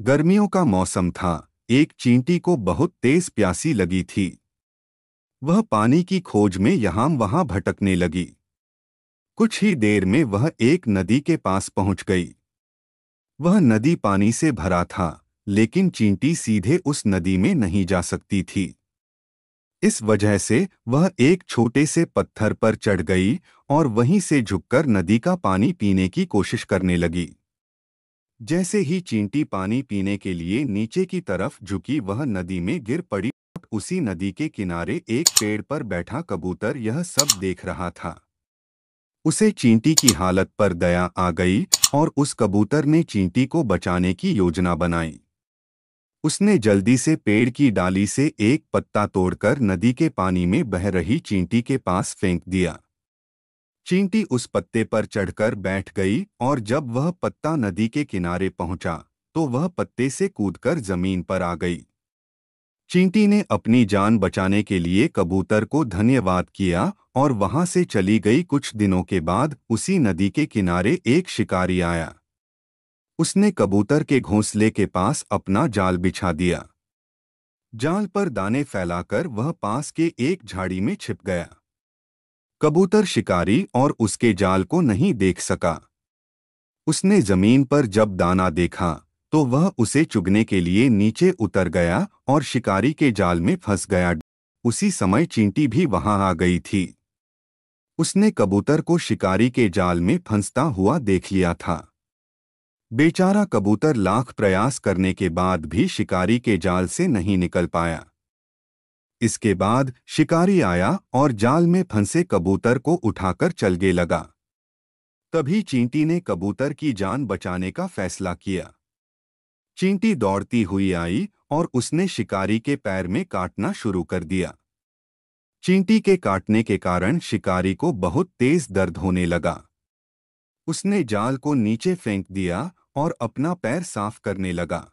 गर्मियों का मौसम था। एक चींटी को बहुत तेज प्यासी लगी थी। वह पानी की खोज में यहाँ वहां भटकने लगी। कुछ ही देर में वह एक नदी के पास पहुंच गई। वह नदी पानी से भरा था, लेकिन चींटी सीधे उस नदी में नहीं जा सकती थी। इस वजह से वह एक छोटे से पत्थर पर चढ़ गई और वहीं से झुककर नदी का पानी पीने की कोशिश करने लगी। जैसे ही चींटी पानी पीने के लिए नीचे की तरफ झुकी, वह नदी में गिर पड़ी। उसी नदी के किनारे एक पेड़ पर बैठा कबूतर यह सब देख रहा था। उसे चींटी की हालत पर दया आ गई और उस कबूतर ने चींटी को बचाने की योजना बनाई। उसने जल्दी से पेड़ की डाली से एक पत्ता तोड़कर नदी के पानी में बह रही चींटी के पास फेंक दिया। चींटी उस पत्ते पर चढ़कर बैठ गई और जब वह पत्ता नदी के किनारे पहुंचा तो वह पत्ते से कूदकर जमीन पर आ गई। चींटी ने अपनी जान बचाने के लिए कबूतर को धन्यवाद किया और वहां से चली गई। कुछ दिनों के बाद उसी नदी के किनारे एक शिकारी आया। उसने कबूतर के घोंसले के पास अपना जाल बिछा दिया। जाल पर दाने फैलाकर वह पास के एक झाड़ी में छिप गया। कबूतर शिकारी और उसके जाल को नहीं देख सका। उसने जमीन पर जब दाना देखा तो वह उसे चुगने के लिए नीचे उतर गया और शिकारी के जाल में फंस गया। उसी समय चींटी भी वहां आ गई थी। उसने कबूतर को शिकारी के जाल में फंसता हुआ देख लिया था। बेचारा कबूतर लाख प्रयास करने के बाद भी शिकारी के जाल से नहीं निकल पाया। इसके बाद शिकारी आया और जाल में फंसे कबूतर को उठाकर चलने लगा। तभी चींटी ने कबूतर की जान बचाने का फैसला किया। चींटी दौड़ती हुई आई और उसने शिकारी के पैर में काटना शुरू कर दिया। चींटी के काटने के कारण शिकारी को बहुत तेज दर्द होने लगा। उसने जाल को नीचे फेंक दिया और अपना पैर साफ करने लगा।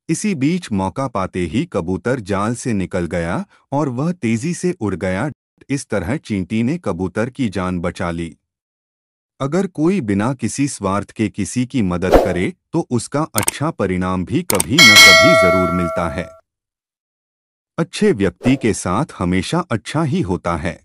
इसी बीच मौका पाते ही कबूतर जाल से निकल गया और वह तेजी से उड़ गया। इस तरह चींटी ने कबूतर की जान बचा ली। अगर कोई बिना किसी स्वार्थ के किसी की मदद करे तो उसका अच्छा परिणाम भी कभी न कभी जरूर मिलता है। अच्छे व्यक्ति के साथ हमेशा अच्छा ही होता है।